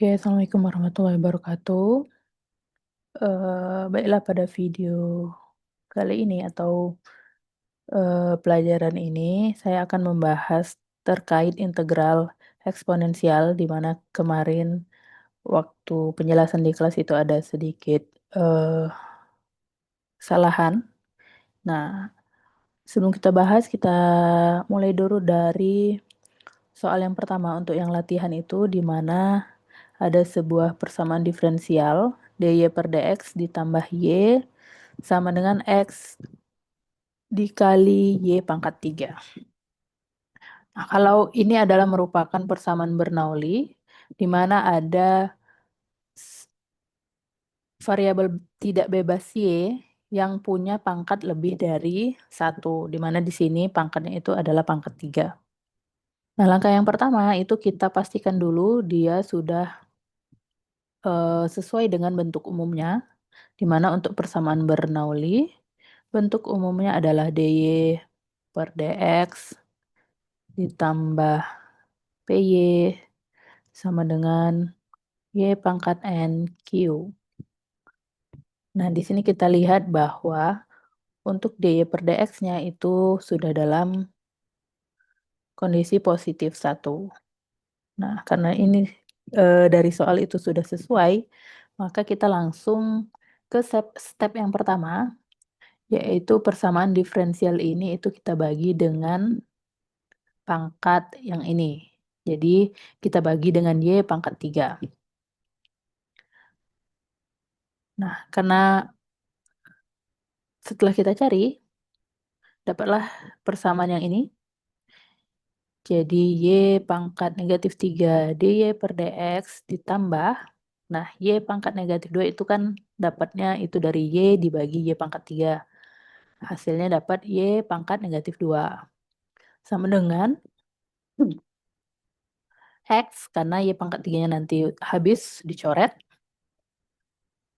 Oke, assalamualaikum warahmatullahi wabarakatuh. Baiklah pada video kali ini atau pelajaran ini saya akan membahas terkait integral eksponensial, di mana kemarin waktu penjelasan di kelas itu ada sedikit kesalahan. Nah, sebelum kita bahas, kita mulai dulu dari soal yang pertama untuk yang latihan itu, di mana ada sebuah persamaan diferensial dy per dx ditambah y sama dengan x dikali y pangkat 3. Nah, kalau ini adalah merupakan persamaan Bernoulli, di mana ada variabel tidak bebas y yang punya pangkat lebih dari 1, di mana di sini pangkatnya itu adalah pangkat 3. Nah, langkah yang pertama itu kita pastikan dulu dia sudah sesuai dengan bentuk umumnya, di mana untuk persamaan Bernoulli, bentuk umumnya adalah dy per dx ditambah py sama dengan y pangkat n q. Nah, di sini kita lihat bahwa untuk dy per dx-nya itu sudah dalam kondisi positif 1. Nah, karena ini dari soal itu sudah sesuai, maka kita langsung ke step yang pertama, yaitu persamaan diferensial ini itu kita bagi dengan pangkat yang ini. Jadi kita bagi dengan y pangkat 3. Nah, karena setelah kita cari, dapatlah persamaan yang ini. Jadi y pangkat negatif 3 dy per dx ditambah, nah y pangkat negatif 2 itu kan dapatnya itu dari y dibagi y pangkat 3. Hasilnya dapat y pangkat negatif 2. Sama dengan x, karena y pangkat 3-nya nanti habis dicoret.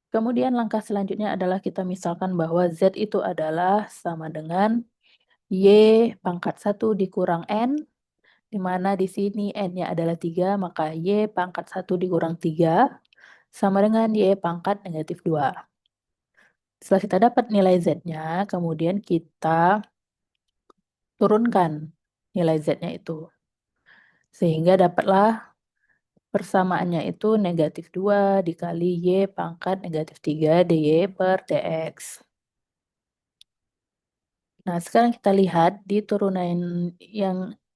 Kemudian langkah selanjutnya adalah kita misalkan bahwa z itu adalah sama dengan y pangkat 1 dikurang n, di mana di sini n-nya adalah 3, maka y pangkat 1 dikurang 3 sama dengan y pangkat negatif 2. Setelah kita dapat nilai z-nya, kemudian kita turunkan nilai z-nya itu. Sehingga dapatlah persamaannya itu negatif 2 dikali y pangkat negatif 3 dy per dx. Nah, sekarang kita lihat di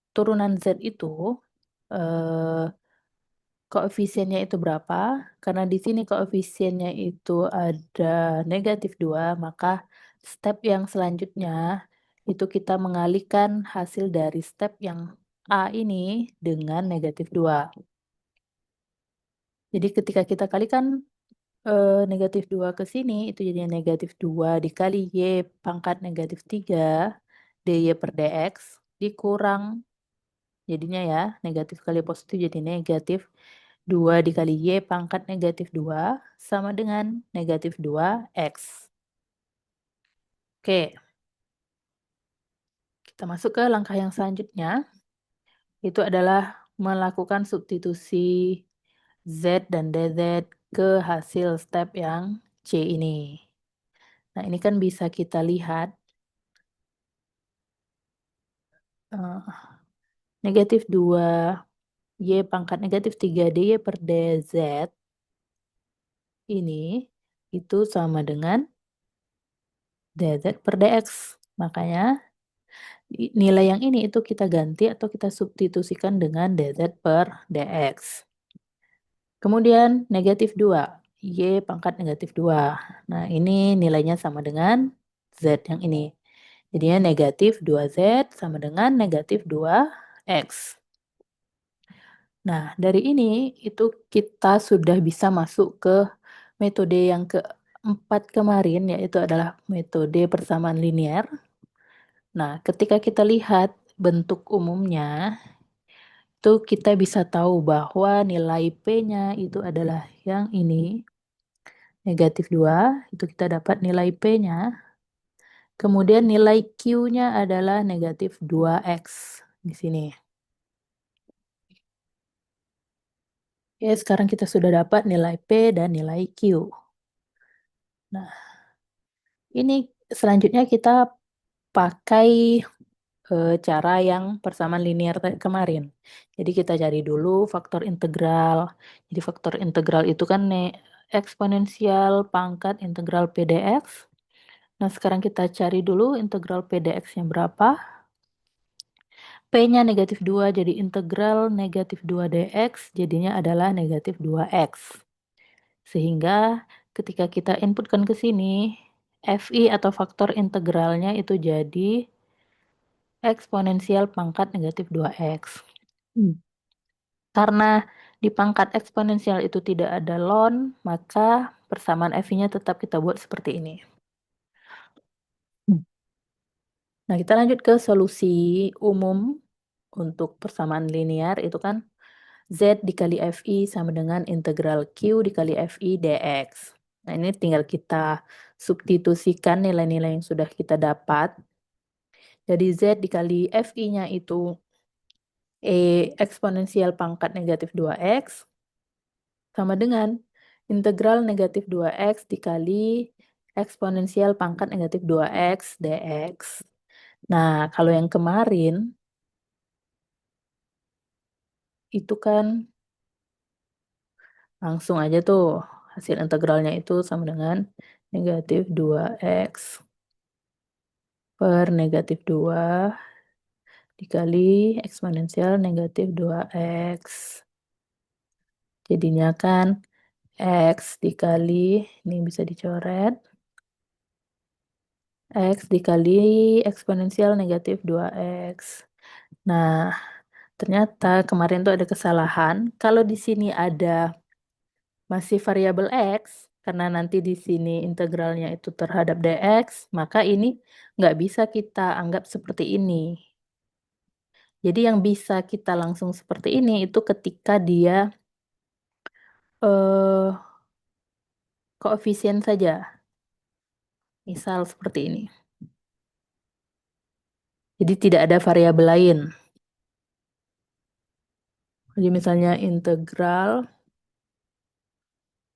turunan z itu, koefisiennya itu berapa. Karena di sini koefisiennya itu ada negatif 2, maka step yang selanjutnya itu kita mengalihkan hasil dari step yang A ini dengan negatif 2. Jadi ketika kita kalikan negatif 2 ke sini, itu jadinya negatif 2 dikali y pangkat negatif 3 dy per dx dikurang, jadinya ya negatif kali positif jadi negatif 2 dikali y pangkat negatif 2 sama dengan negatif 2x. Oke, kita masuk ke langkah yang selanjutnya, itu adalah melakukan substitusi z dan dz ke hasil step yang c ini. Nah, ini kan bisa kita lihat negatif 2 y pangkat negatif 3 dy per dz ini itu sama dengan dz per dx. Makanya nilai yang ini itu kita ganti atau kita substitusikan dengan dz per dx. Kemudian negatif 2, y pangkat negatif 2. Nah, ini nilainya sama dengan z yang ini. Jadinya negatif 2z sama dengan negatif 2x. Nah, dari ini itu kita sudah bisa masuk ke metode yang keempat kemarin, yaitu adalah metode persamaan linear. Nah, ketika kita lihat bentuk umumnya, itu kita bisa tahu bahwa nilai P-nya itu adalah yang ini, negatif 2, itu kita dapat nilai P-nya. Kemudian nilai Q-nya adalah negatif 2x di sini. Oke, sekarang kita sudah dapat nilai P dan nilai Q. Nah, ini selanjutnya kita pakai cara yang persamaan linear kemarin. Jadi kita cari dulu faktor integral. Jadi faktor integral itu kan eksponensial pangkat integral P dx. Nah, sekarang kita cari dulu integral P dx-nya berapa. P-nya negatif 2, jadi integral negatif 2 dx jadinya adalah negatif 2x. Sehingga ketika kita inputkan ke sini, FI atau faktor integralnya itu jadi eksponensial pangkat negatif 2x. Karena di pangkat eksponensial itu tidak ada ln, maka persamaan FI-nya tetap kita buat seperti ini. Nah, kita lanjut ke solusi umum untuk persamaan linear, itu kan Z dikali FI sama dengan integral Q dikali FI dx. Nah, ini tinggal kita substitusikan nilai-nilai yang sudah kita dapat. Jadi Z dikali FI-nya itu eksponensial pangkat negatif 2x sama dengan integral negatif 2x dikali eksponensial pangkat negatif 2x dx. Nah, kalau yang kemarin itu kan langsung aja tuh hasil integralnya itu sama dengan negatif 2x per negatif 2 dikali eksponensial negatif 2x. Jadinya kan x dikali, ini bisa dicoret, x dikali eksponensial negatif 2x. Nah, ternyata kemarin tuh ada kesalahan. Kalau di sini ada masih variabel x, karena nanti di sini integralnya itu terhadap dx, maka ini nggak bisa kita anggap seperti ini. Jadi yang bisa kita langsung seperti ini itu ketika dia eh, koefisien saja. Misal seperti ini. Jadi tidak ada variabel lain. Jadi misalnya integral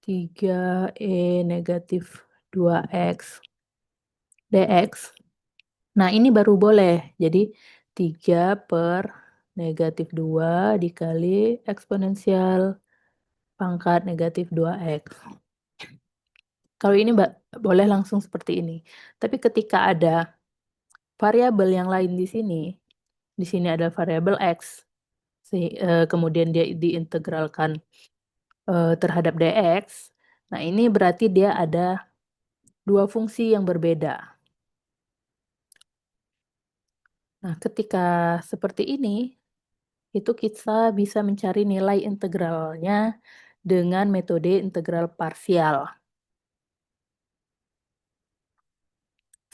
3e negatif 2x dx. Nah, ini baru boleh. Jadi 3 per negatif 2 dikali eksponensial pangkat negatif 2x. Kalau ini boleh langsung seperti ini. Tapi ketika ada variabel yang lain di sini ada variabel x, kemudian dia diintegralkan terhadap dx. Nah, ini berarti dia ada dua fungsi yang berbeda. Nah, ketika seperti ini, itu kita bisa mencari nilai integralnya dengan metode integral parsial.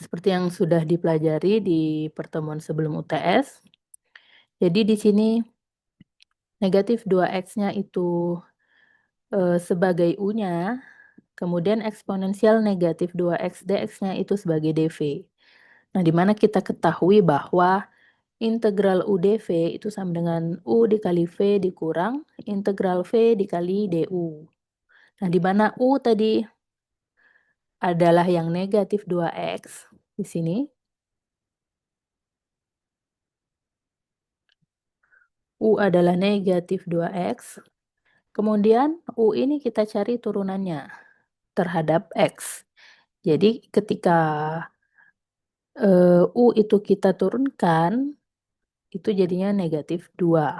Seperti yang sudah dipelajari di pertemuan sebelum UTS. Jadi di sini negatif 2x-nya itu sebagai U-nya, kemudian eksponensial negatif 2x dx-nya itu sebagai dv. Nah, di mana kita ketahui bahwa integral U dv itu sama dengan U dikali V dikurang integral V dikali du. Nah, di mana U tadi adalah yang negatif 2x di sini. U adalah negatif 2x. Kemudian U ini kita cari turunannya terhadap X. Jadi ketika U itu kita turunkan, itu jadinya negatif 2.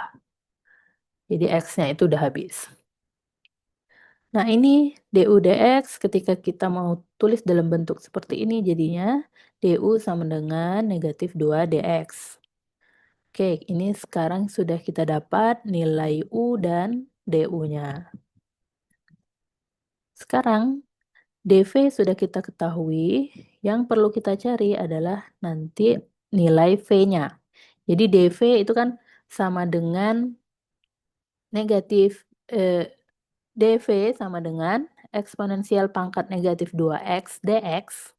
Jadi X-nya itu udah habis. Nah, ini du dx ketika kita mau tulis dalam bentuk seperti ini jadinya du sama dengan negatif 2 dx. Oke, ini sekarang sudah kita dapat nilai u dan du-nya. Sekarang dv sudah kita ketahui, yang perlu kita cari adalah nanti nilai v-nya. Jadi dv itu kan sama dengan negatif dv sama dengan eksponensial pangkat negatif 2x dx.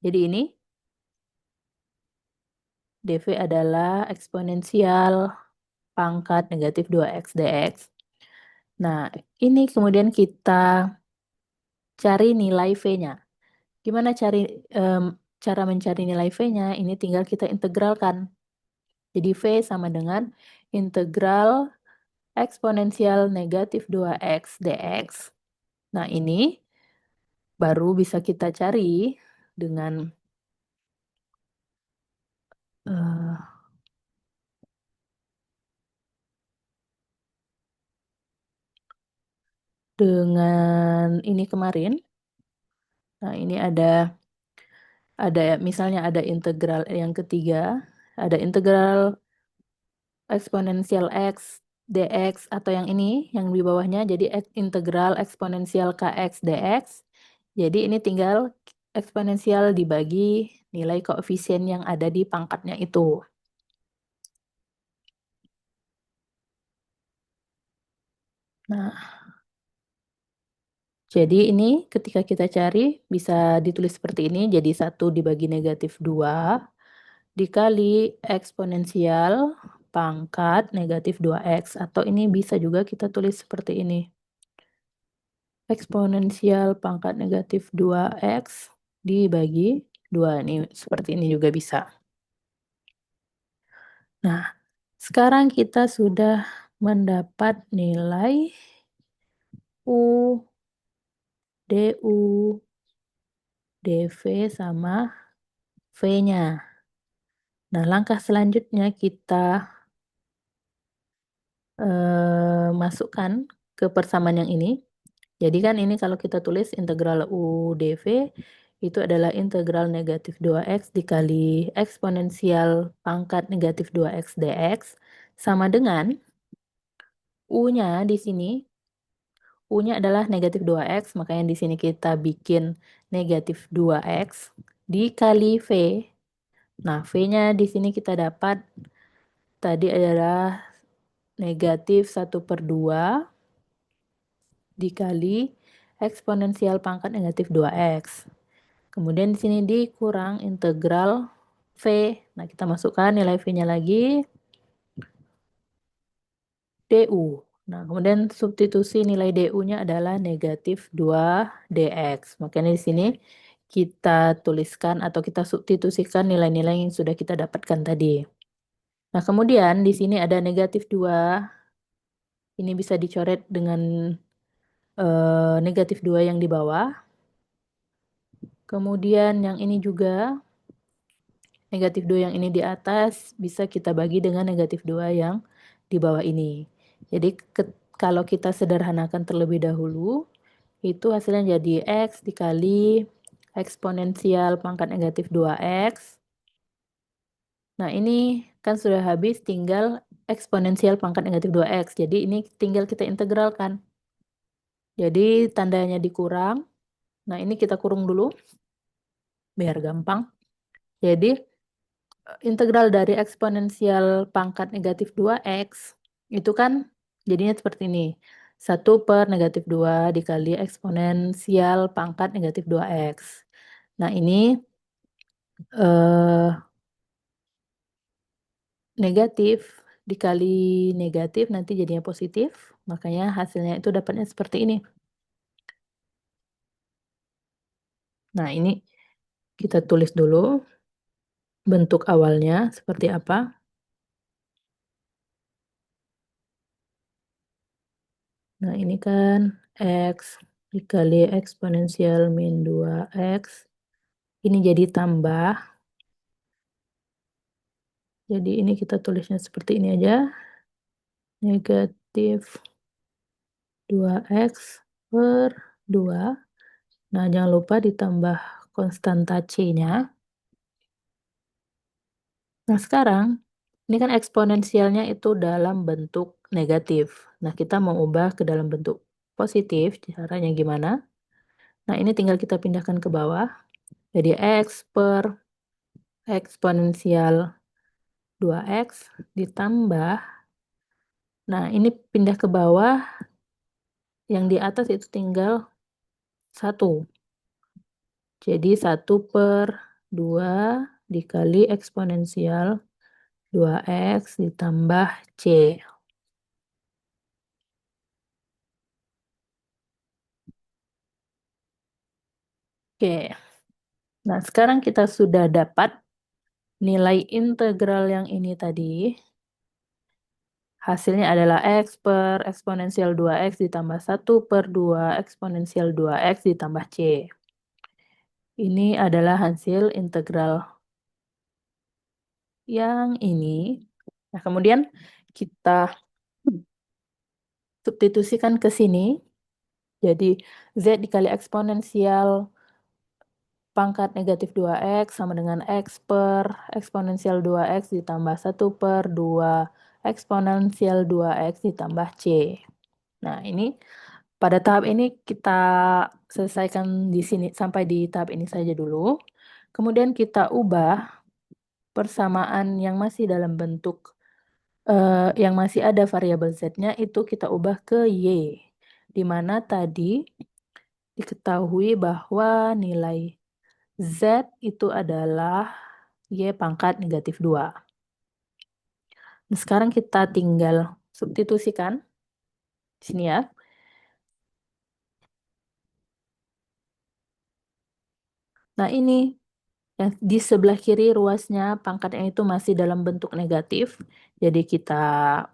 Jadi ini dv adalah eksponensial pangkat negatif 2x dx. Nah, ini kemudian kita cari nilai V-nya. Gimana cara mencari nilai V-nya? Ini tinggal kita integralkan. Jadi V sama dengan integral eksponensial negatif 2x dx. Nah, ini baru bisa kita cari dengan eh, ini kemarin. Nah, ini ada misalnya ada integral yang ketiga, ada integral eksponensial x dx atau yang ini yang di bawahnya jadi integral eksponensial kx dx. Jadi ini tinggal eksponensial dibagi nilai koefisien yang ada di pangkatnya itu. Nah, jadi ini ketika kita cari bisa ditulis seperti ini, jadi 1 dibagi negatif 2 dikali eksponensial pangkat negatif 2x, atau ini bisa juga kita tulis seperti ini. Eksponensial pangkat negatif 2x dibagi 2, ini seperti ini juga bisa. Nah, sekarang kita sudah mendapat nilai U, DU, DV sama V-nya. Nah, langkah selanjutnya kita masukkan ke persamaan yang ini. Jadi kan ini kalau kita tulis integral U dV itu adalah integral negatif 2x dikali eksponensial pangkat negatif 2x dx sama dengan U-nya di sini. U-nya adalah negatif 2x, makanya di sini kita bikin negatif 2x dikali V. Nah, V-nya di sini kita dapat tadi adalah negatif 1/2 dikali eksponensial pangkat negatif 2x. Kemudian di sini dikurang integral V. Nah, kita masukkan nilai V-nya lagi, DU. Nah, kemudian substitusi nilai DU-nya adalah negatif 2 dx. Makanya di sini kita tuliskan atau kita substitusikan nilai-nilai yang sudah kita dapatkan tadi. Nah, kemudian di sini ada negatif 2. Ini bisa dicoret dengan negatif 2 yang di bawah. Kemudian yang ini juga negatif 2 yang ini di atas bisa kita bagi dengan negatif 2 yang di bawah ini. Jadi kalau kita sederhanakan terlebih dahulu, itu hasilnya jadi X dikali eksponensial pangkat negatif 2X. Nah, ini kan sudah habis, tinggal eksponensial pangkat negatif 2X. Jadi ini tinggal kita integralkan. Jadi tandanya dikurang. Nah, ini kita kurung dulu biar gampang. Jadi integral dari eksponensial pangkat negatif 2x itu kan jadinya seperti ini. 1 per negatif 2 dikali eksponensial pangkat negatif 2x. Nah, ini eh, negatif dikali negatif nanti jadinya positif. Makanya hasilnya itu dapatnya seperti ini. Nah, ini kita tulis dulu bentuk awalnya seperti apa. Nah, ini kan X dikali eksponensial min 2X. Ini jadi tambah. Jadi ini kita tulisnya seperti ini aja. Negatif 2X per 2. Nah, jangan lupa ditambah konstanta C-nya. Nah, sekarang ini kan eksponensialnya itu dalam bentuk negatif. Nah, kita mau ubah ke dalam bentuk positif. Caranya gimana? Nah, ini tinggal kita pindahkan ke bawah. Jadi X per eksponensial 2X ditambah. Nah, ini pindah ke bawah. Yang di atas itu tinggal 1. Jadi 1 per 2 dikali eksponensial 2X ditambah C. Oke, nah sekarang kita sudah dapat nilai integral yang ini tadi. Hasilnya adalah X per eksponensial 2X ditambah 1 per 2 eksponensial 2X ditambah C. Ini adalah hasil integral yang ini. Nah, kemudian kita substitusikan ke sini. Jadi, Z dikali eksponensial pangkat negatif 2X sama dengan X per eksponensial 2X ditambah 1 per 2 eksponensial 2X ditambah C. Nah, ini pada tahap ini kita selesaikan di sini sampai di tahap ini saja dulu. Kemudian kita ubah persamaan yang masih dalam bentuk yang masih ada variabel Z-nya itu kita ubah ke Y. Di mana tadi diketahui bahwa nilai Z itu adalah Y pangkat negatif 2. Nah, sekarang kita tinggal substitusikan di sini ya. Nah, ini yang di sebelah kiri ruasnya pangkatnya itu masih dalam bentuk negatif. Jadi kita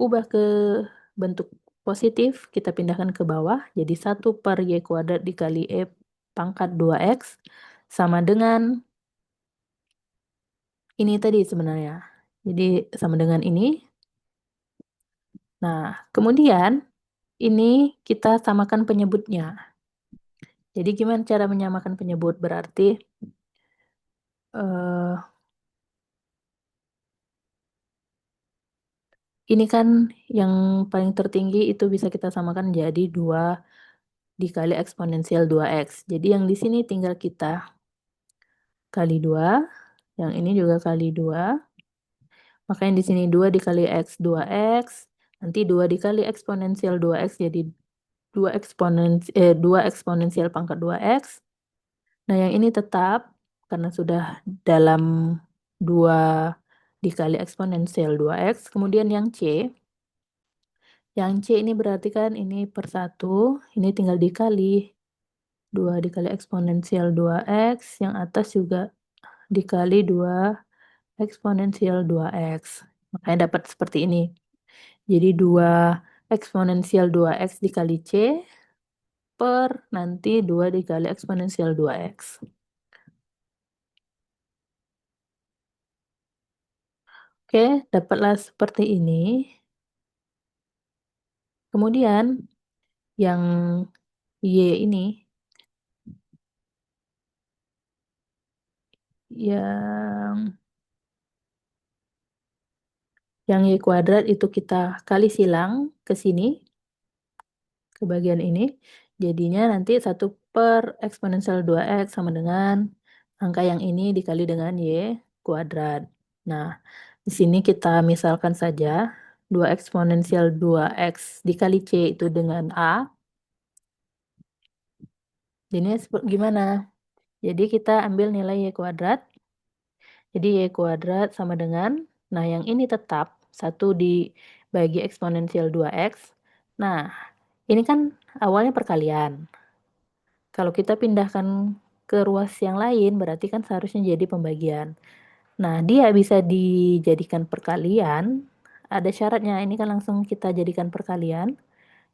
ubah ke bentuk positif, kita pindahkan ke bawah. Jadi 1 per Y kuadrat dikali E pangkat 2X sama dengan ini tadi sebenarnya. Jadi sama dengan ini. Nah, kemudian ini kita samakan penyebutnya. Jadi gimana cara menyamakan penyebut? Berarti eh, ini kan yang paling tertinggi itu bisa kita samakan jadi 2 dikali eksponensial 2X. Jadi yang di sini tinggal kita kali 2, yang ini juga kali 2. Maka yang di sini 2 dikali X, 2X. Nanti 2 dikali eksponensial 2X jadi 2 eksponensial pangkat 2X. Nah, yang ini tetap karena sudah dalam 2 dikali eksponensial 2X. Kemudian yang C ini berarti kan ini per 1, ini tinggal dikali 2 dikali eksponensial 2X, yang atas juga dikali 2 eksponensial 2X. Makanya dapat seperti ini. Jadi 2 eksponensial 2X dikali C per nanti 2 dikali eksponensial 2X. Oke, dapatlah seperti ini. Kemudian yang Y ini, yang Y kuadrat itu kita kali silang ke sini, ke bagian ini. Jadinya nanti 1 per eksponensial 2X sama dengan angka yang ini dikali dengan Y kuadrat. Nah, di sini kita misalkan saja 2 eksponensial 2X dikali C itu dengan A. Jadinya gimana? Jadi kita ambil nilai Y kuadrat. Jadi Y kuadrat sama dengan, nah yang ini tetap 1 dibagi eksponensial 2X. Nah, ini kan awalnya perkalian. Kalau kita pindahkan ke ruas yang lain, berarti kan seharusnya jadi pembagian. Nah, dia bisa dijadikan perkalian. Ada syaratnya, ini kan langsung kita jadikan perkalian.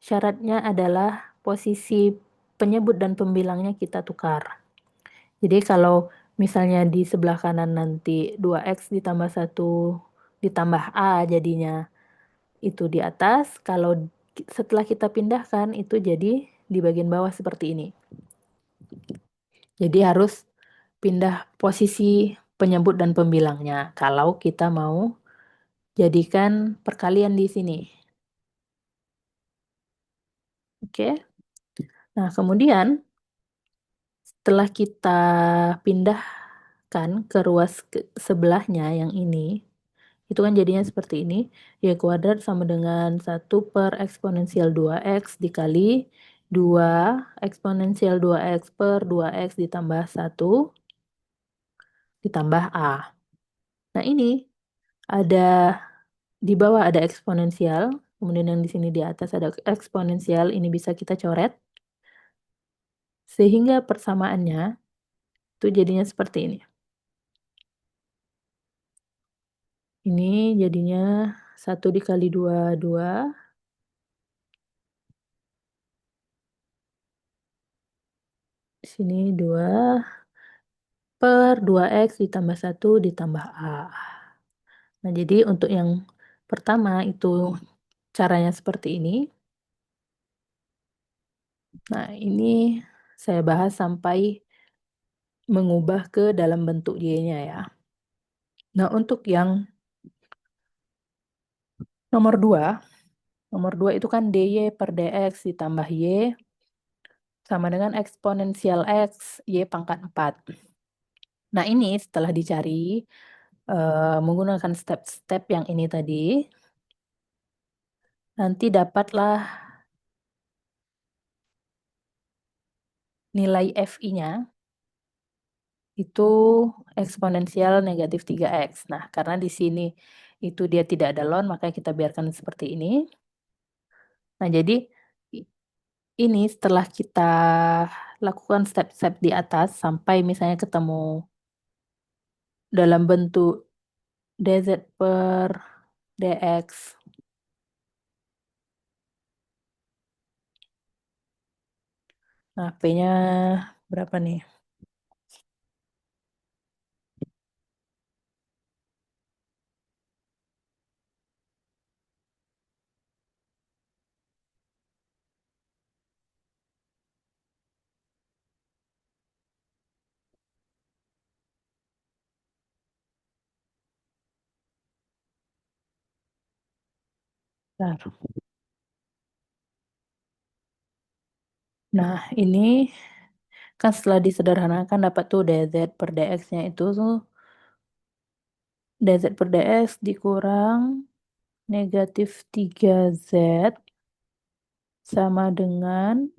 Syaratnya adalah posisi penyebut dan pembilangnya kita tukar. Jadi kalau misalnya di sebelah kanan nanti 2X ditambah 1 ditambah A jadinya itu di atas, kalau setelah kita pindahkan itu jadi di bagian bawah seperti ini. Jadi harus pindah posisi penyebut dan pembilangnya kalau kita mau jadikan perkalian di sini. Oke. Nah, kemudian setelah kita pindahkan ke ruas sebelahnya yang ini, itu kan jadinya seperti ini. Y kuadrat sama dengan 1 per eksponensial 2X dikali 2 eksponensial 2X per 2X ditambah 1 ditambah A. Nah, ini ada di bawah ada eksponensial, kemudian yang di sini di atas ada eksponensial, ini bisa kita coret. Sehingga persamaannya Itu jadinya seperti ini. Ini jadinya 1 dikali 2 2. Di sini 2 per 2x ditambah 1 ditambah A. Nah, jadi untuk yang pertama itu caranya seperti ini. Nah, ini saya bahas sampai mengubah ke dalam bentuk Y-nya ya. Nah, untuk yang nomor 2, itu kan dy per dx ditambah y sama dengan eksponensial x, y pangkat 4. Nah, ini setelah dicari, menggunakan step-step yang ini tadi, nanti dapatlah nilai FI-nya itu eksponensial negatif 3x. Nah, karena di sini itu dia tidak ada ln, maka kita biarkan seperti ini. Nah, jadi ini setelah kita lakukan step-step di atas sampai misalnya ketemu dalam bentuk dz per dx. Nah, P-nya berapa nih? Bentar. Nah, ini kan setelah disederhanakan dapat tuh dz per dx-nya itu tuh dz per dx dikurang negatif 3z sama dengan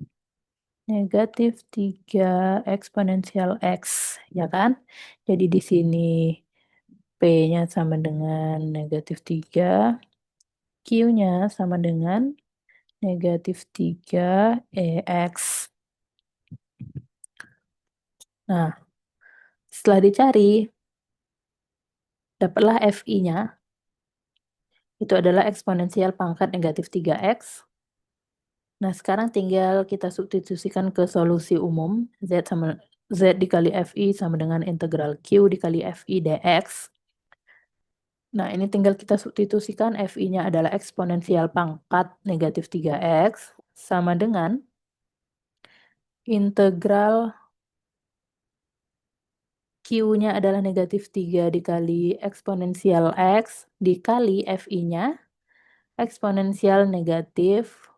negatif 3 eksponensial x, ya kan? Jadi di sini P-nya sama dengan negatif 3, Q-nya sama dengan negatif 3 EX. Nah, setelah dicari, dapatlah FI-nya, itu adalah eksponensial pangkat negatif 3x. Nah, sekarang tinggal kita substitusikan ke solusi umum. Z dikali FI sama dengan integral Q dikali FI dx. Nah, ini tinggal kita substitusikan FI-nya adalah eksponensial pangkat negatif 3x sama dengan integral Q-nya adalah negatif 3 dikali eksponensial X dikali FI-nya eksponensial negatif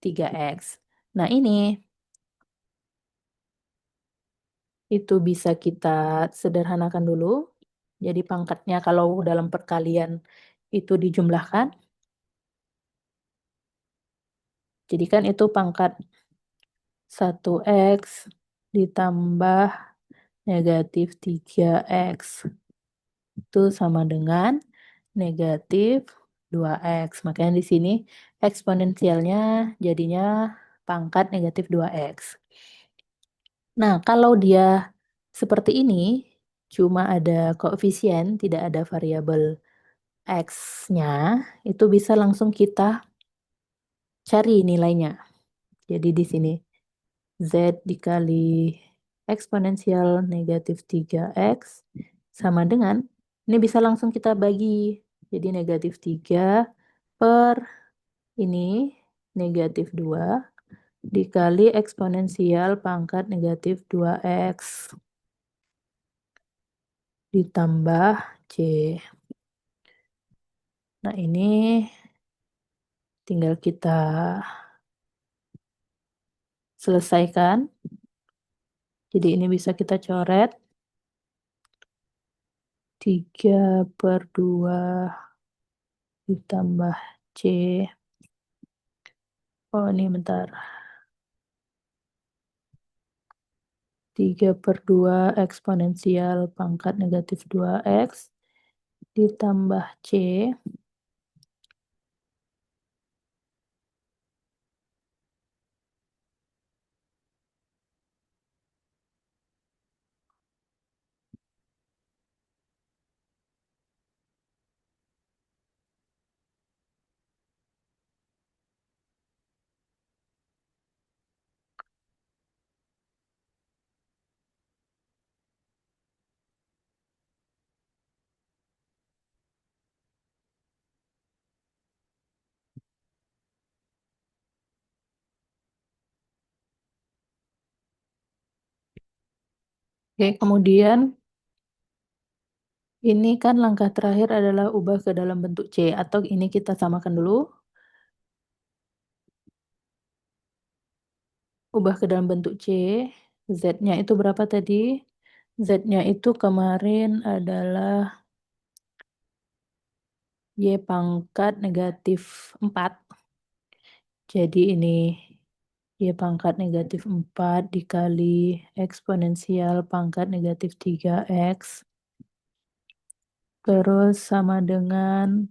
3X. Nah, ini itu bisa kita sederhanakan dulu. Jadi pangkatnya kalau dalam perkalian itu dijumlahkan. Jadi kan itu pangkat 1X ditambah negatif 3X. Itu sama dengan negatif 2x. Makanya di sini eksponensialnya jadinya pangkat negatif 2x. Nah, kalau dia seperti ini, cuma ada koefisien, tidak ada variabel x-nya, itu bisa langsung kita cari nilainya. Jadi di sini z dikali eksponensial negatif 3x sama dengan, ini bisa langsung kita bagi. Jadi negatif 3 per ini negatif 2 dikali eksponensial pangkat negatif 2x ditambah C. Nah, ini tinggal kita selesaikan. Jadi ini bisa kita coret 3 per 2 ditambah C. Oh, ini bentar. 3 per 2 eksponensial pangkat negatif 2x ditambah C. Oke, kemudian ini kan langkah terakhir adalah ubah ke dalam bentuk C, atau ini kita samakan dulu. Ubah ke dalam bentuk C, Z-nya itu berapa tadi? Z-nya itu kemarin adalah Y pangkat negatif 4. Jadi ini Y pangkat negatif 4 dikali eksponensial pangkat negatif 3X. Terus sama dengan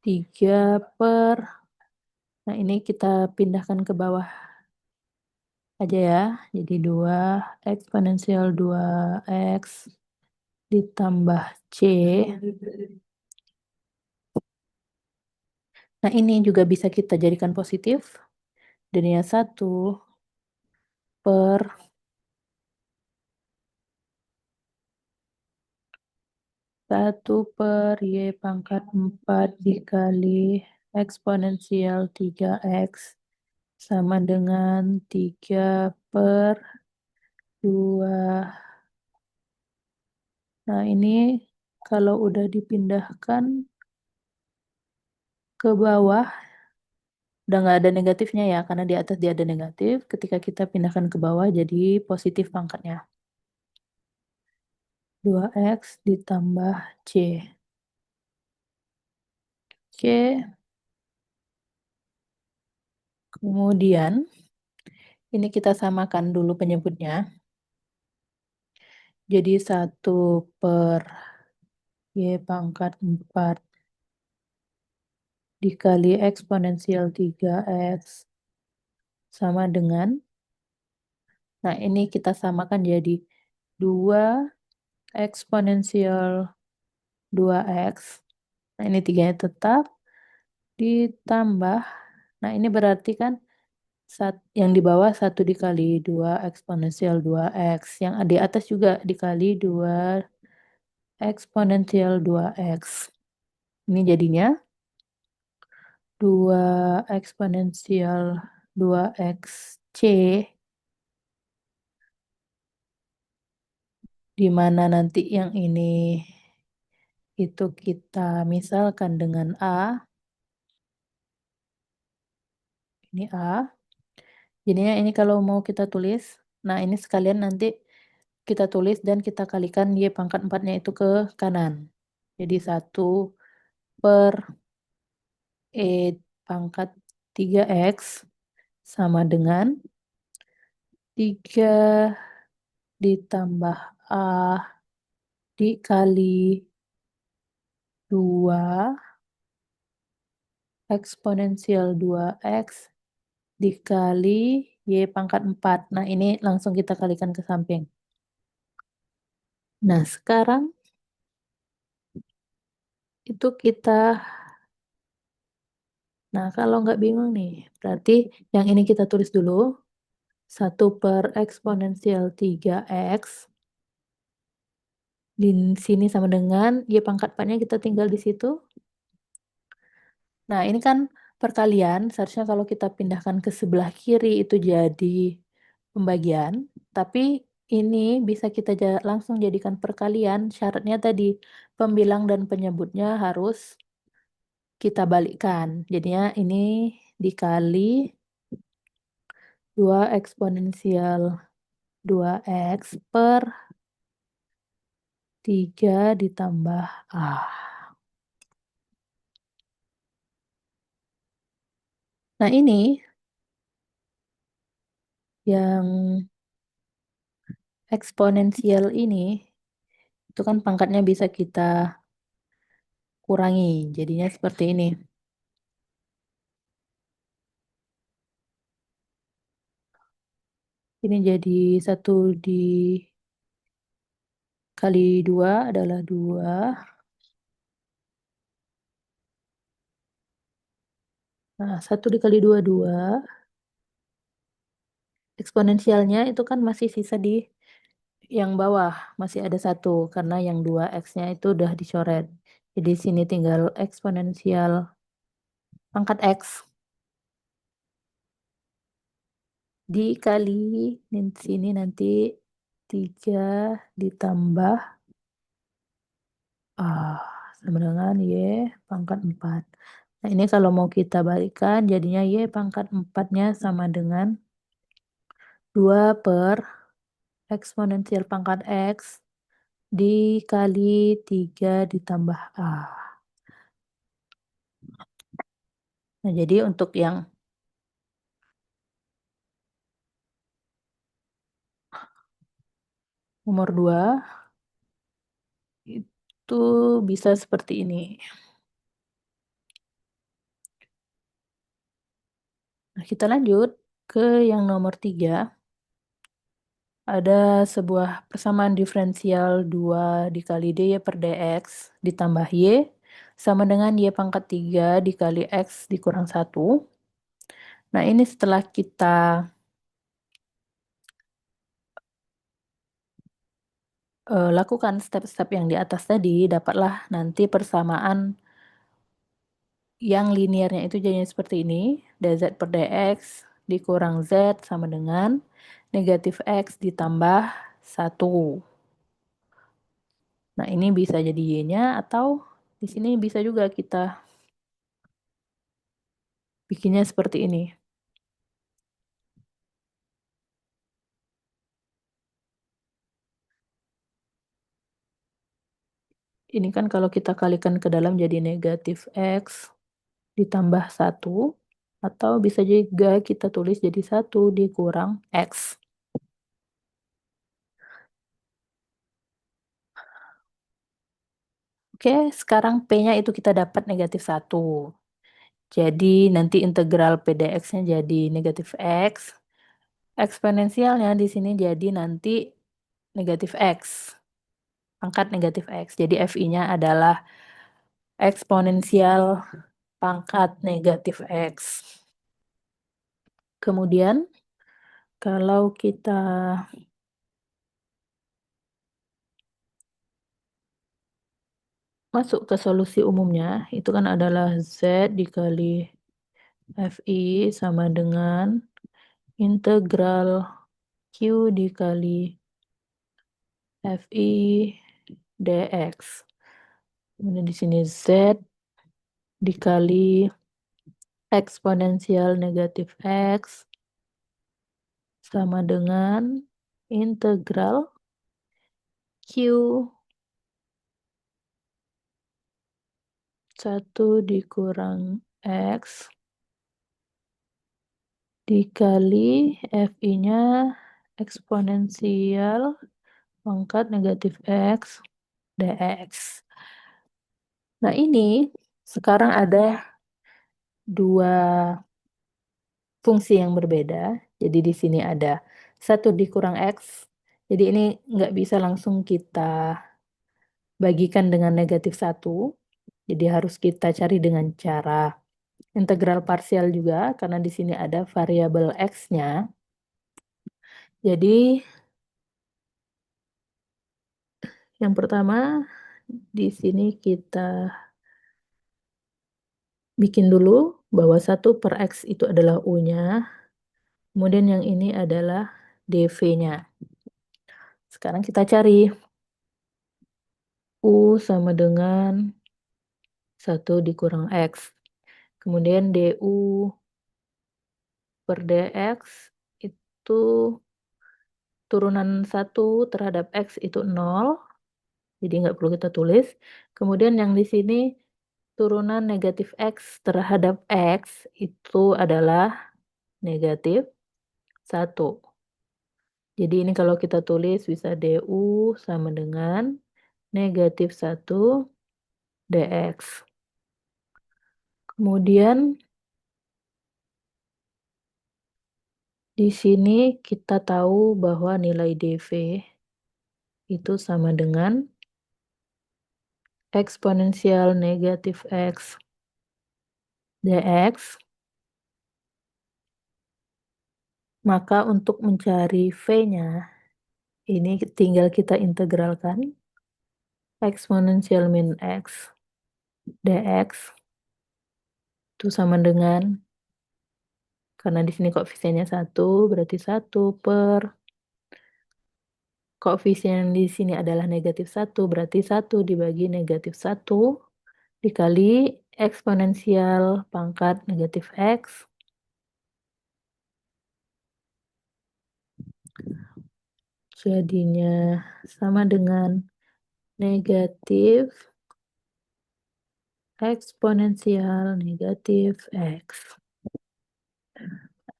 3 per, nah ini kita pindahkan ke bawah aja ya. Jadi 2 eksponensial 2X ditambah C. Nah ini juga bisa kita jadikan positif. Jadinya 1 per 1 per Y pangkat 4 dikali eksponensial 3X sama dengan 3 per 2. Nah ini kalau udah dipindahkan ke bawah, udah nggak ada negatifnya ya, karena di atas dia ada negatif. Ketika kita pindahkan ke bawah jadi positif pangkatnya. 2X ditambah C. Oke. Kemudian ini kita samakan dulu penyebutnya. Jadi 1 per Y pangkat 4 dikali eksponensial 3X sama dengan, nah ini kita samakan jadi 2 eksponensial 2X. Nah ini 3-nya tetap ditambah, nah ini berarti kan yang di bawah 1 dikali 2 eksponensial 2X. Yang di atas juga dikali 2 eksponensial 2X. Ini jadinya 2 eksponensial 2X C, di mana nanti yang ini itu kita misalkan dengan A. Ini A. Jadinya ini kalau mau kita tulis, nah ini sekalian nanti kita tulis dan kita kalikan Y pangkat 4-nya itu ke kanan. Jadi 1 per E pangkat 3X sama dengan 3 ditambah A dikali 2 eksponensial 2X dikali Y pangkat 4. Nah ini langsung kita kalikan ke samping. Nah sekarang itu kita, nah kalau nggak bingung nih, berarti yang ini kita tulis dulu. 1 per eksponensial 3X. Di sini sama dengan Y pangkat 4-nya kita tinggal di situ. Nah ini kan perkalian, seharusnya kalau kita pindahkan ke sebelah kiri itu jadi pembagian. Tapi ini bisa kita langsung jadikan perkalian, syaratnya tadi pembilang dan penyebutnya harus kita balikkan. Jadinya ini dikali 2 eksponensial 2X per 3 ditambah A. Nah ini yang eksponensial ini, itu kan pangkatnya bisa kita kurangi, jadinya seperti ini. Ini jadi 1 dikali 2 adalah 2. Nah 1 dikali 2, 2. Eksponensialnya itu kan masih sisa di yang bawah, masih ada 1, karena yang 2X-nya itu udah dicoret. Jadi sini tinggal eksponensial pangkat X. dikali di sini nanti 3 ditambah ah, sama dengan Y pangkat 4. Nah, ini kalau mau kita balikan jadinya Y pangkat 4-nya sama dengan 2 per eksponensial pangkat X dikali 3 ditambah A. Nah, jadi untuk yang nomor 2 itu bisa seperti ini. Nah, kita lanjut ke yang nomor 3. Ada sebuah persamaan diferensial 2 dikali dy per dx ditambah y sama dengan y pangkat 3 dikali x dikurang 1. Nah, ini setelah kita lakukan step-step yang di atas tadi, dapatlah nanti persamaan yang linearnya itu jadinya seperti ini, dz per dx dikurang z sama dengan negatif x ditambah 1. Nah, ini bisa jadi y-nya atau di sini bisa juga kita bikinnya seperti ini. Ini kan kalau kita kalikan ke dalam jadi negatif x ditambah 1, atau bisa juga kita tulis jadi 1 dikurang x. Oke, sekarang P-nya itu kita dapat negatif 1. Jadi nanti integral P dx-nya jadi negatif x. Eksponensialnya di sini jadi nanti negatif x. Pangkat negatif x. Jadi FI-nya adalah eksponensial pangkat negatif x. Kemudian kalau kita masuk ke solusi umumnya, itu kan adalah Z dikali FI sama dengan integral Q dikali FI dx. Kemudian di sini Z dikali eksponensial negatif X sama dengan integral Q 1 dikurang X dikali FI-nya eksponensial pangkat negatif X dx. Nah, ini sekarang ada 2 fungsi yang berbeda. Jadi di sini ada 1 dikurang X. Jadi ini nggak bisa langsung kita bagikan dengan negatif 1. Jadi harus kita cari dengan cara integral parsial juga, karena di sini ada variabel X-nya. Jadi yang pertama di sini kita bikin dulu bahwa 1 per X itu adalah U-nya. Kemudian yang ini adalah dv-nya. Sekarang kita cari U sama dengan 1 dikurang X. Kemudian du per dx itu turunan 1 terhadap X itu 0. Jadi nggak perlu kita tulis. Kemudian yang di sini turunan negatif X terhadap X itu adalah negatif 1. Jadi ini kalau kita tulis bisa du sama dengan negatif 1 dx. Kemudian di sini kita tahu bahwa nilai dv itu sama dengan eksponensial negatif X dx. Maka untuk mencari V-nya, ini tinggal kita integralkan eksponensial min X dx itu sama dengan Karena di sini koefisiennya 1, berarti 1 per koefisien di sini adalah negatif 1, berarti 1 dibagi negatif 1 dikali eksponensial pangkat negatif X. Jadinya sama dengan negatif eksponensial negatif X.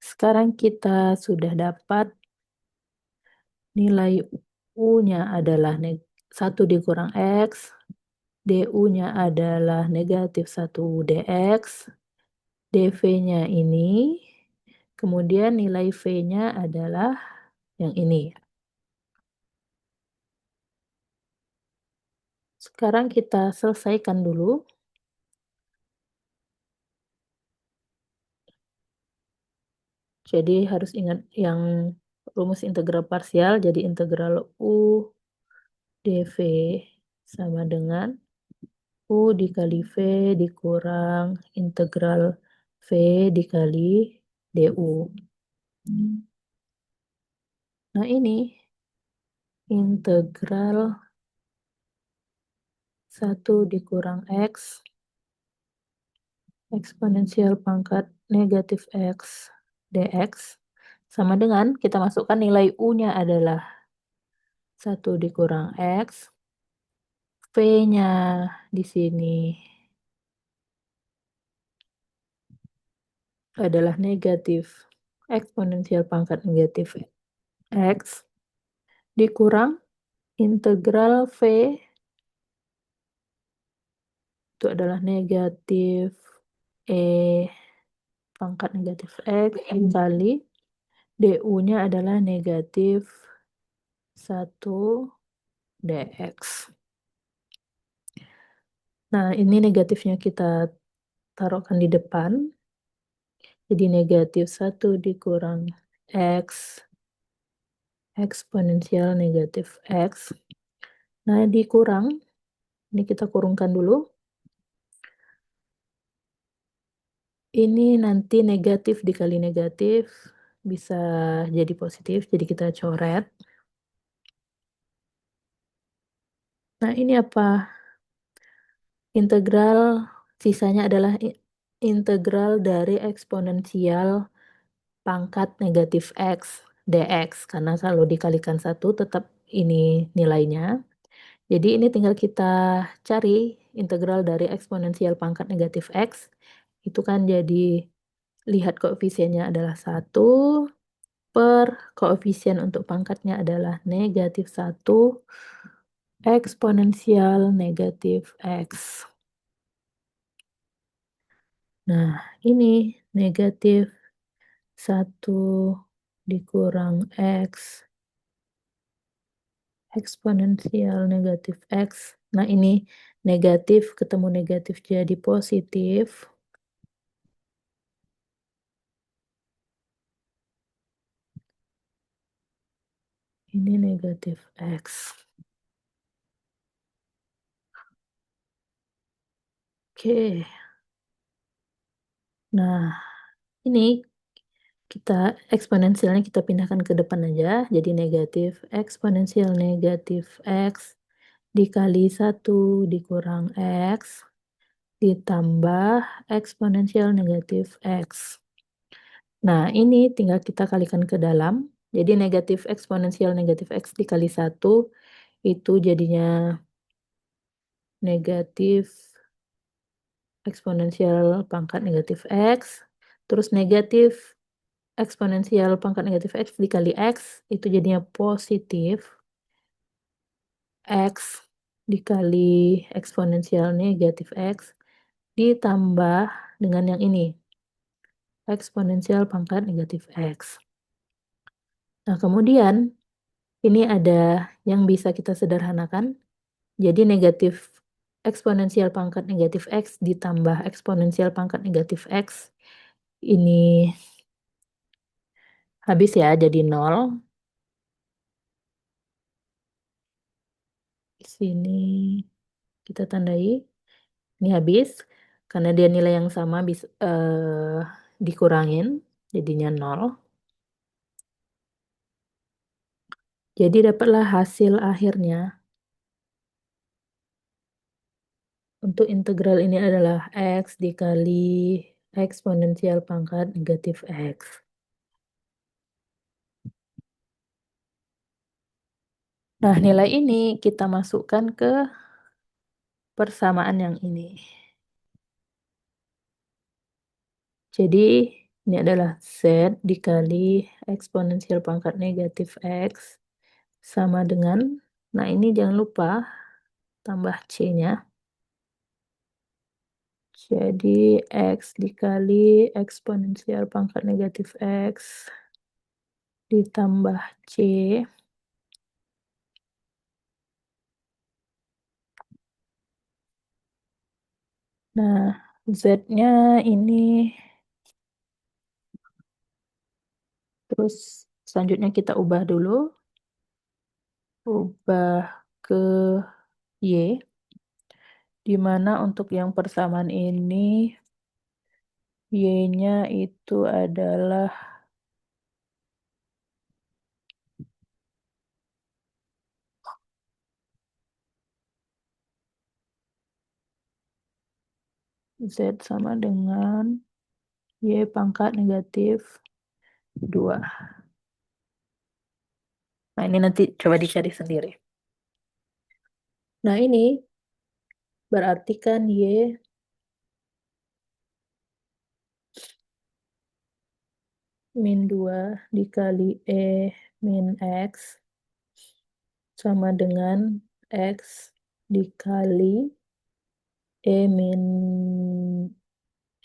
Sekarang kita sudah dapat nilai U-nya adalah 1 dikurang X, DU-nya adalah negatif 1 dx, dV-nya ini, kemudian nilai V-nya adalah yang ini. Sekarang kita selesaikan dulu. Jadi harus ingat yang rumus integral parsial, jadi integral U dV sama dengan U dikali V dikurang integral V dikali DU. Nah ini integral 1 dikurang X eksponensial pangkat negatif X dx sama dengan kita masukkan nilai U-nya adalah 1 dikurang X, V-nya di sini adalah negatif eksponensial pangkat negatif X dikurang integral V itu adalah negatif E pangkat negatif X dikali DU-nya adalah negatif 1 dx. Nah, ini negatifnya kita taruhkan di depan. Jadi negatif 1 dikurang X eksponensial negatif X. Nah, dikurang, ini kita kurungkan dulu. Ini nanti negatif dikali negatif, bisa jadi positif, jadi kita coret. Nah, ini apa? Integral, sisanya adalah integral dari eksponensial pangkat negatif X dx, karena kalau dikalikan 1 tetap ini nilainya. Jadi ini tinggal kita cari integral dari eksponensial pangkat negatif X, itu kan jadi lihat koefisiennya adalah 1 per koefisien untuk pangkatnya adalah negatif 1 eksponensial negatif X. Nah, ini negatif 1 dikurang X eksponensial negatif X. Nah, ini negatif ketemu negatif jadi positif. Ini negatif X. Oke. Nah, ini kita eksponensialnya kita pindahkan ke depan aja. Jadi negatif eksponensial negatif X dikali 1 dikurang X ditambah eksponensial negatif X. Nah, ini tinggal kita kalikan ke dalam. Jadi negatif eksponensial negatif X dikali 1 itu jadinya negatif eksponensial pangkat negatif X, terus negatif eksponensial pangkat negatif X dikali X, itu jadinya positif X dikali eksponensial negatif X, ditambah dengan yang ini, eksponensial pangkat negatif X. Nah, kemudian ini ada yang bisa kita sederhanakan. Jadi negatif eksponensial pangkat negatif X ditambah eksponensial pangkat negatif X, ini habis ya, jadi 0. Di sini kita tandai, ini habis, karena dia nilai yang sama dikurangin. jadinya 0. Jadi dapatlah hasil akhirnya. Untuk integral ini adalah X dikali eksponensial pangkat negatif X. Nah, nilai ini kita masukkan ke persamaan yang ini. Jadi, ini adalah Z dikali eksponensial pangkat negatif X sama dengan, nah ini jangan lupa tambah C-nya. Jadi, X dikali eksponensial pangkat negatif X ditambah C. Nah, Z-nya ini, terus selanjutnya kita ubah dulu. Ubah ke Y, di mana untuk yang persamaan ini, Y-nya itu adalah Z sama dengan Y pangkat negatif 2. Nah, ini nanti coba dicari sendiri. Nah, ini berarti kan Y min 2 dikali E min X sama dengan X dikali E min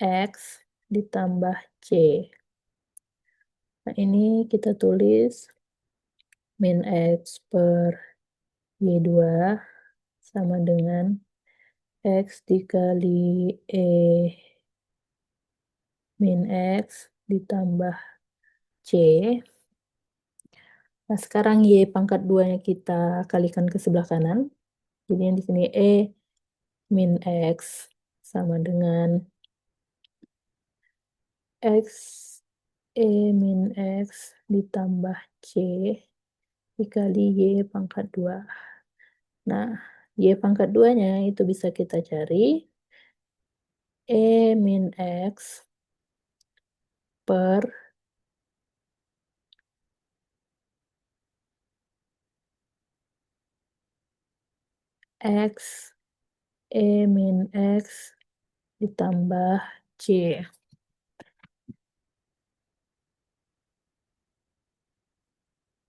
X ditambah C. Nah, ini kita tulis min X per Y2 sama dengan X dikali E min X ditambah C. Nah, sekarang Y pangkat 2-nya kita kalikan ke sebelah kanan. Jadi yang di sini E min X sama dengan X E min X ditambah C dikali Y pangkat 2. Nah, Y pangkat 2-nya itu bisa kita cari E min X per X E min X ditambah C.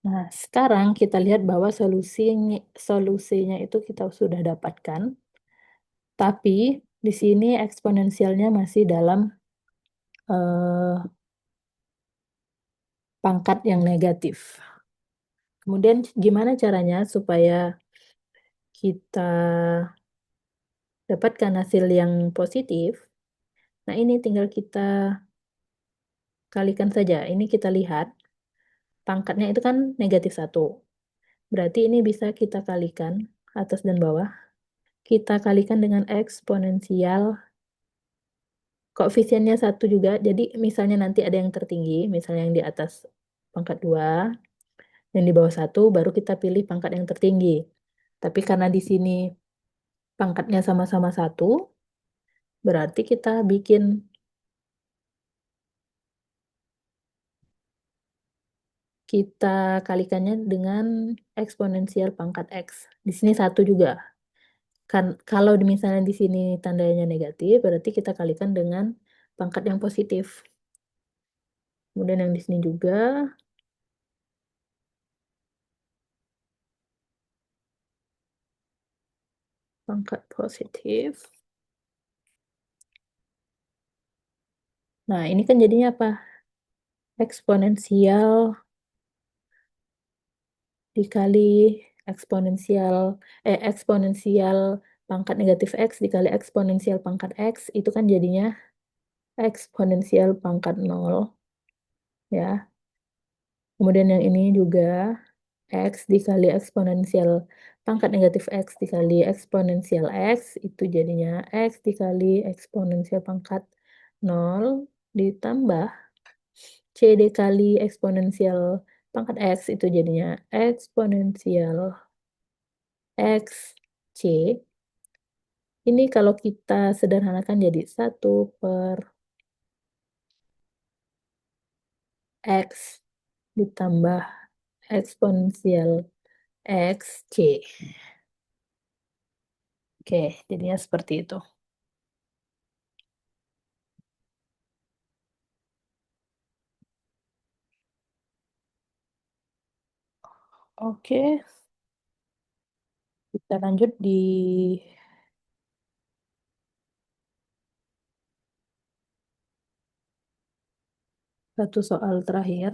Nah, sekarang kita lihat bahwa solusinya itu kita sudah dapatkan, tapi di sini eksponensialnya masih dalam eh, pangkat yang negatif. Kemudian gimana caranya supaya kita dapatkan hasil yang positif? Nah, ini tinggal kita kalikan saja. Ini kita lihat pangkatnya itu kan negatif 1. Berarti ini bisa kita kalikan atas dan bawah. Kita kalikan dengan eksponensial koefisiennya 1 juga. Jadi misalnya nanti ada yang tertinggi, misalnya yang di atas pangkat 2, yang di bawah 1, baru kita pilih pangkat yang tertinggi. Tapi karena di sini pangkatnya sama-sama 1, berarti kita bikin kita kalikannya dengan eksponensial pangkat X. Di sini 1 juga. Kan kalau misalnya di sini tandanya negatif, berarti kita kalikan dengan pangkat yang positif. Kemudian yang di sini juga pangkat positif. Nah, ini kan jadinya apa? Eksponensial dikali eksponensial pangkat negatif X dikali eksponensial pangkat X, itu kan jadinya eksponensial pangkat 0, ya. Kemudian yang ini juga X dikali eksponensial pangkat negatif X dikali eksponensial X, itu jadinya X dikali eksponensial pangkat 0 ditambah C dikali eksponensial pangkat X itu jadinya eksponensial X C. Ini kalau kita sederhanakan jadi 1/X ditambah eksponensial X C. Oke, jadinya seperti itu. Oke, kita lanjut di satu soal terakhir.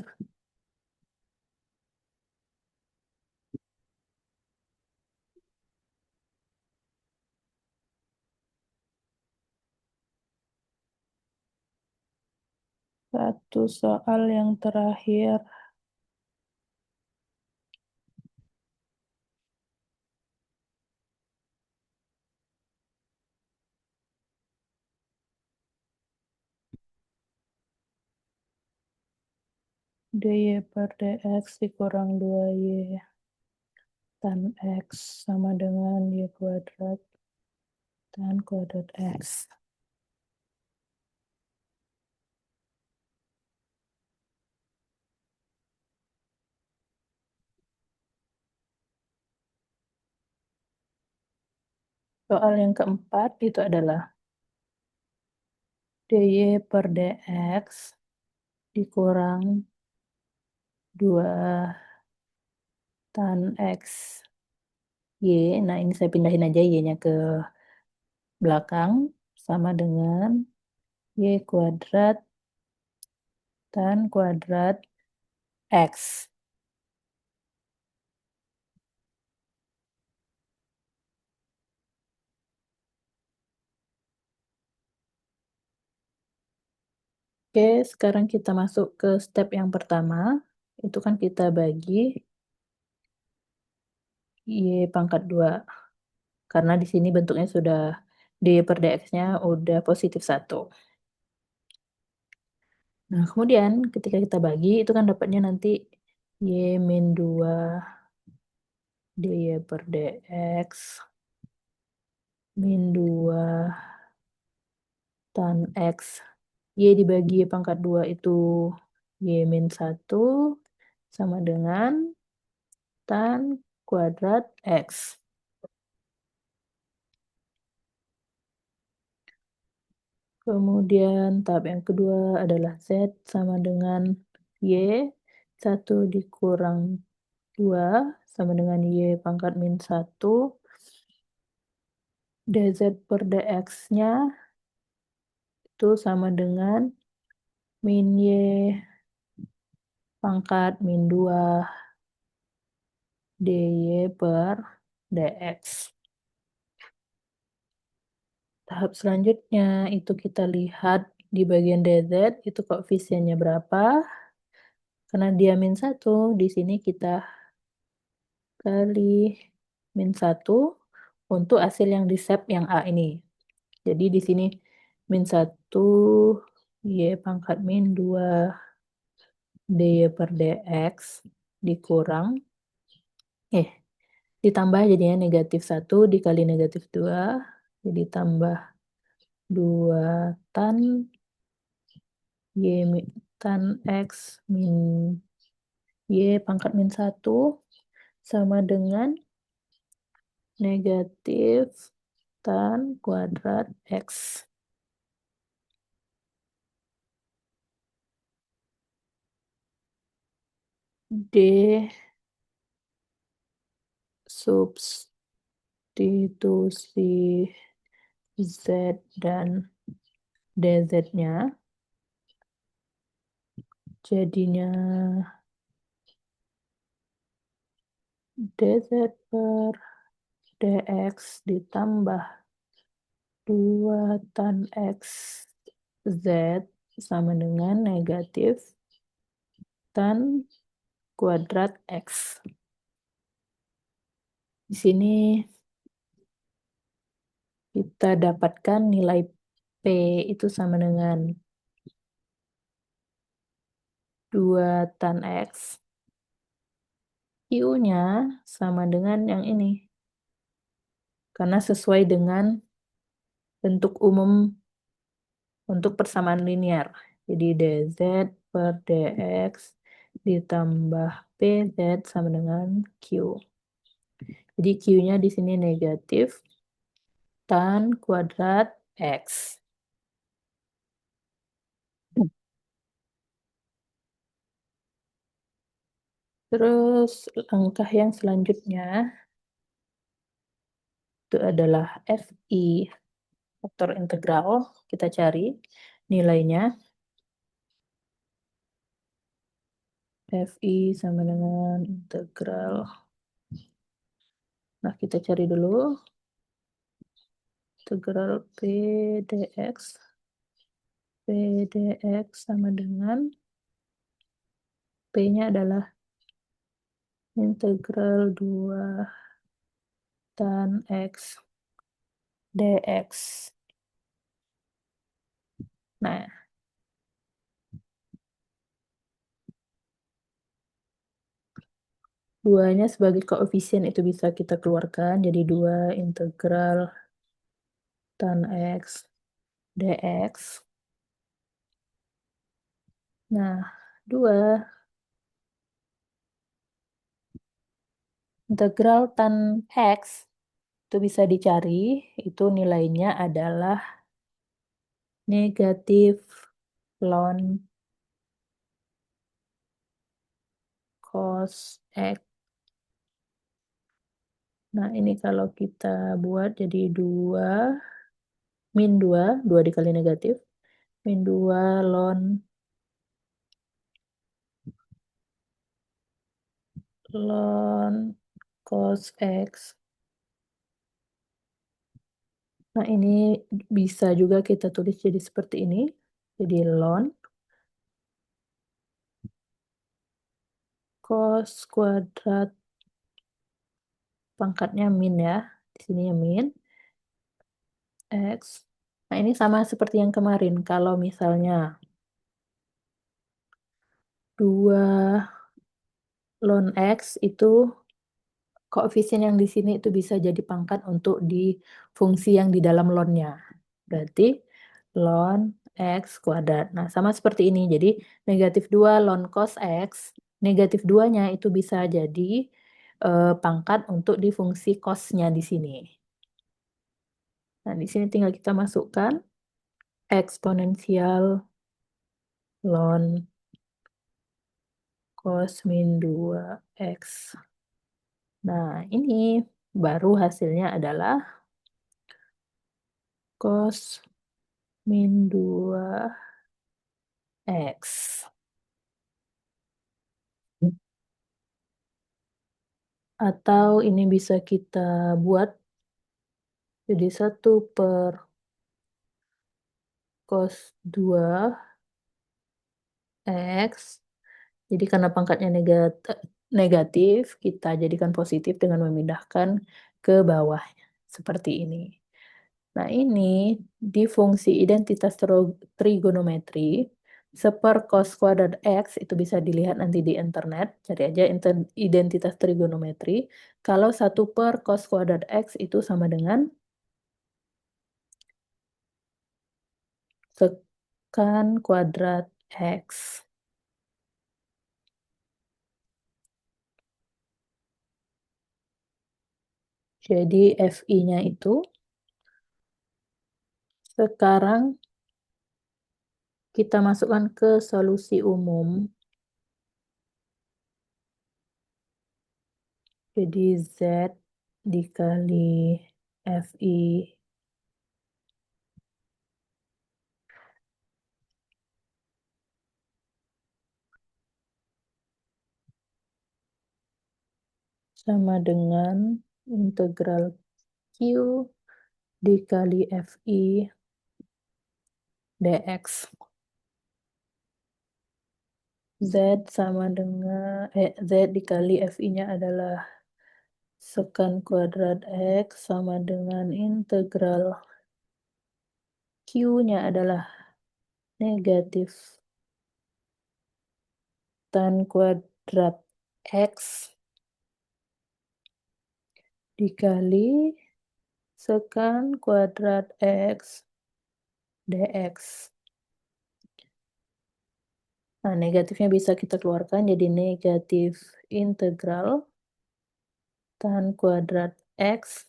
Satu soal yang terakhir. dy per dx dikurang 2y tan x sama dengan y kuadrat tan kuadrat x. Soal yang keempat itu adalah dy per dx dikurang 2 tan x y. Nah, ini saya pindahin aja y-nya ke belakang sama dengan y kuadrat tan kuadrat x. Oke, sekarang kita masuk ke step yang pertama. Itu kan kita bagi y pangkat 2. Karena di sini bentuknya sudah dy per dx-nya udah positif 1. Nah, kemudian ketika kita bagi, itu kan dapatnya nanti y min 2 dy per dx min 2 tan x. Y dibagi y pangkat 2 itu y min 1 sama dengan tan kuadrat x. Kemudian tahap yang kedua adalah z sama dengan y 1 dikurang 2 sama dengan y pangkat min 1 dz per dx-nya itu sama dengan min y pangkat min 2 dy per dx. Tahap selanjutnya itu kita lihat di bagian dz itu koefisiennya berapa. Karena dia min 1, di sini kita kali min 1 untuk hasil yang di sep yang A ini. Jadi di sini min 1 y pangkat min 2 dy per dx dikurang ditambah jadinya negatif 1 dikali negatif 2 jadi tambah 2 tan y tan x min y pangkat min 1 sama dengan negatif tan kuadrat x. D substitusi z dan dz-nya jadinya dz per dx ditambah 2 tan x z sama dengan negatif tan kuadrat x. Di sini kita dapatkan nilai P itu sama dengan 2 tan X, Q-nya sama dengan yang ini. Karena sesuai dengan bentuk umum untuk persamaan linear. Jadi dz per dx ditambah pz sama dengan q. Jadi q-nya di sini negatif tan kuadrat x. Terus langkah yang selanjutnya itu adalah fi, faktor integral. Kita cari nilainya. Fi sama dengan integral. Nah, kita cari dulu. Integral P dx. P dx sama dengan P-nya adalah integral 2 tan X dx. Nah, duanya sebagai koefisien itu bisa kita keluarkan. Jadi 2 integral tan X dx. Nah, 2 integral tan X itu bisa dicari. Itu nilainya adalah negatif ln cos X. Nah, ini kalau kita buat jadi 2 min 2, 2 dikali negatif, min 2 ln cos X. Nah, ini bisa juga kita tulis jadi seperti ini. Jadi ln cos kuadrat pangkatnya min ya. Di sini ya min X. Nah, ini sama seperti yang kemarin. Kalau misalnya 2 ln X itu koefisien yang di sini itu bisa jadi pangkat untuk di fungsi yang di dalam ln-nya. Berarti ln X kuadrat. Nah, sama seperti ini. Jadi, negatif 2 ln cos X, negatif 2-nya itu bisa jadi pangkat untuk di fungsi cos-nya di sini. Nah, di sini tinggal kita masukkan eksponensial ln cos min 2X. Nah, ini baru hasilnya adalah cos min 2X. Atau ini bisa kita buat jadi 1 per cos 2X. Jadi karena pangkatnya negatif, kita jadikan positif dengan memindahkan ke bawah. Seperti ini. Nah, ini di fungsi identitas trigonometri, seper cos kuadrat X, itu bisa dilihat nanti di internet, cari aja identitas trigonometri. Kalau 1 per cos kuadrat X itu sama dengan sekan kuadrat X. Jadi FI-nya itu sekarang kita masukkan ke solusi umum. Jadi Z dikali FI sama dengan integral Q dikali FI dx. Z sama dengan, Z dikali FI-nya adalah sekan kuadrat X sama dengan integral Q-nya adalah negatif tan kuadrat X dikali sekan kuadrat X dx. Nah, negatifnya bisa kita keluarkan jadi negatif integral tan kuadrat X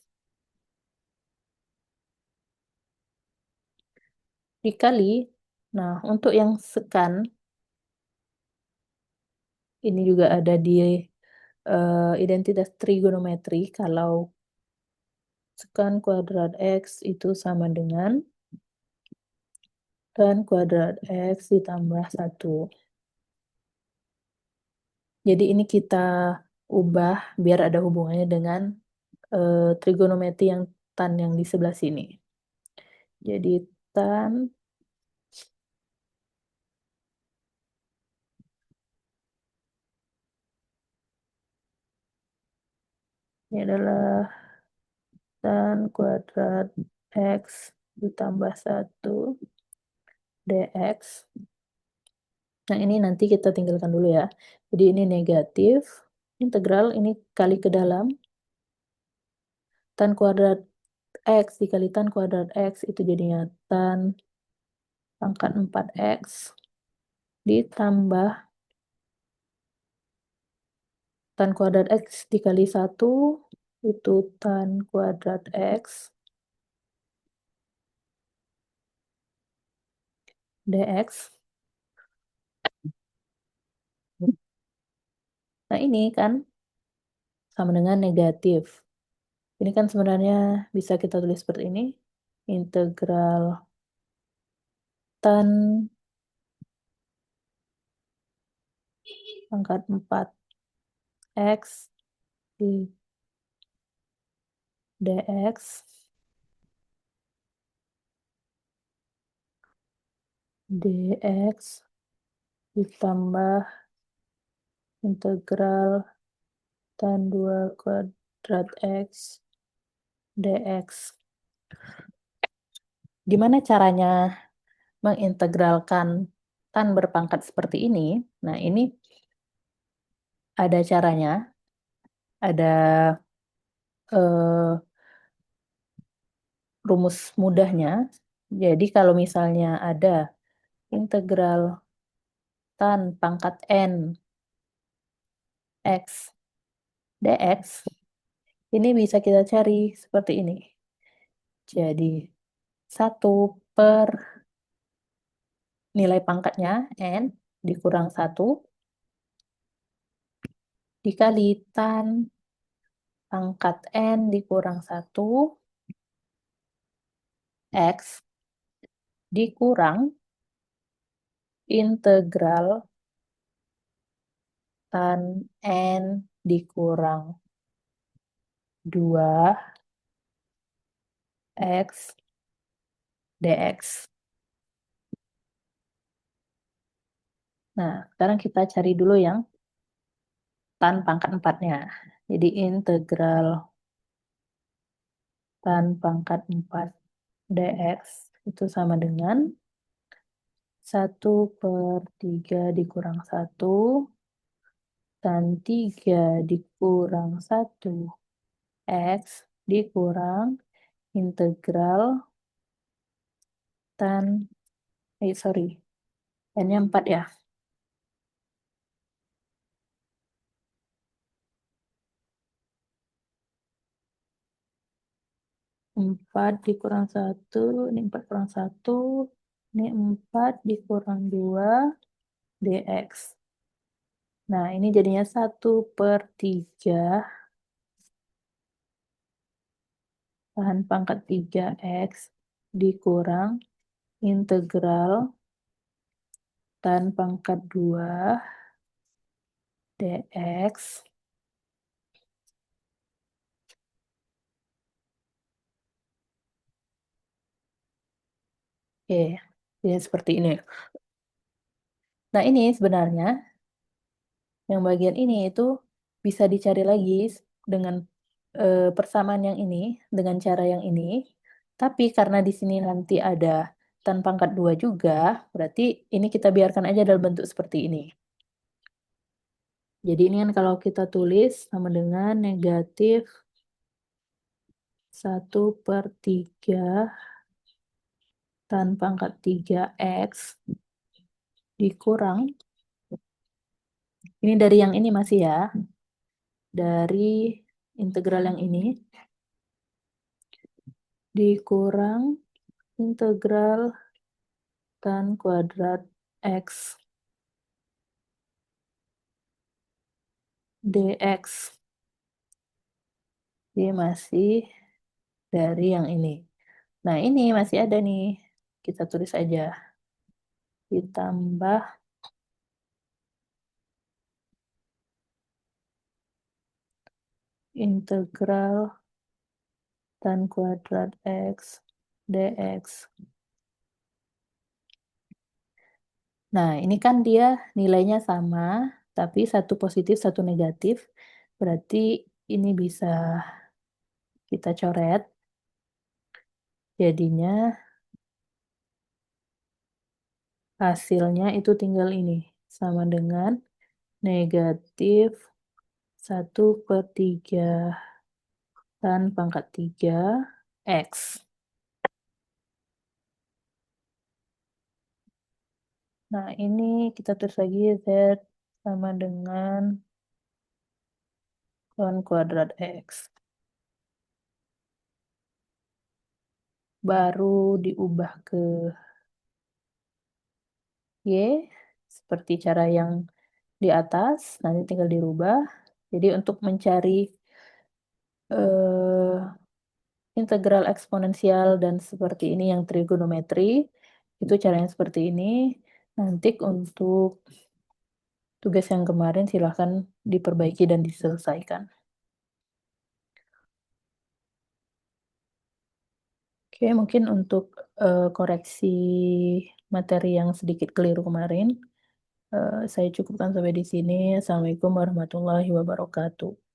dikali, nah untuk yang sekan, ini juga ada di identitas trigonometri, kalau sekan kuadrat X itu sama dengan tan kuadrat X ditambah 1. Jadi ini kita ubah biar ada hubungannya dengan trigonometri yang tan yang di sebelah sini. Jadi tan ini adalah tan kuadrat X ditambah 1 dx. Nah, ini nanti kita tinggalkan dulu ya. Jadi ini negatif, integral ini kali ke dalam, tan kuadrat X dikali tan kuadrat X itu jadinya tan pangkat 4X ditambah tan kuadrat X dikali 1 itu tan kuadrat X dx. Nah, ini kan sama dengan negatif. Ini kan sebenarnya bisa kita tulis seperti ini. Integral tan pangkat 4X di dx dx ditambah integral tan 2 kuadrat X dx. Gimana caranya mengintegralkan tan berpangkat seperti ini? Nah, ini ada caranya, ada eh, rumus mudahnya. Jadi kalau misalnya ada integral tan pangkat n x dx, ini bisa kita cari seperti ini. Jadi 1 per nilai pangkatnya n dikurang 1 dikali tan pangkat n dikurang 1 x dikurang integral tan n dikurang 2 x dx. Nah, sekarang kita cari dulu yang tan pangkat 4-nya. Jadi integral tan pangkat 4 dx itu sama dengan 1 per 3 dikurang 1 tan 3 dikurang 1 x dikurang integral tan, sorry, n-nya 4 ya. 4 dikurang 1, ini 4 kurang 1, ini 4 dikurang 2 dx. Nah, ini jadinya 1 per 3 tan pangkat 3x dikurang integral tan pangkat 2 dx. Oke, jadi seperti ini. Nah, ini sebenarnya yang bagian ini itu bisa dicari lagi dengan persamaan yang ini, dengan cara yang ini. Tapi karena di sini nanti ada tan pangkat 2 juga, berarti ini kita biarkan aja dalam bentuk seperti ini. Jadi ini kan kalau kita tulis sama dengan negatif 1/3 tan pangkat 3x dikurang, ini dari yang ini masih ya, dari integral yang ini, dikurang integral tan kuadrat x dx. Jadi masih dari yang ini. Nah, ini masih ada nih. Kita tulis aja. Ditambah integral tan kuadrat x dx. Nah, ini kan dia nilainya sama, tapi satu positif, satu negatif. Berarti ini bisa kita coret. Jadinya hasilnya itu tinggal ini. Sama dengan negatif 1/3 tan pangkat 3 x. Nah, ini kita tulis lagi Z sama dengan tan kuadrat X. Baru diubah ke Y, seperti cara yang di atas, nanti tinggal dirubah. Jadi untuk mencari eh, integral eksponensial dan seperti ini yang trigonometri, itu caranya seperti ini. Nanti untuk tugas yang kemarin silahkan diperbaiki dan diselesaikan. Oke, mungkin untuk koreksi materi yang sedikit keliru kemarin, saya cukupkan sampai di sini. Assalamualaikum warahmatullahi wabarakatuh.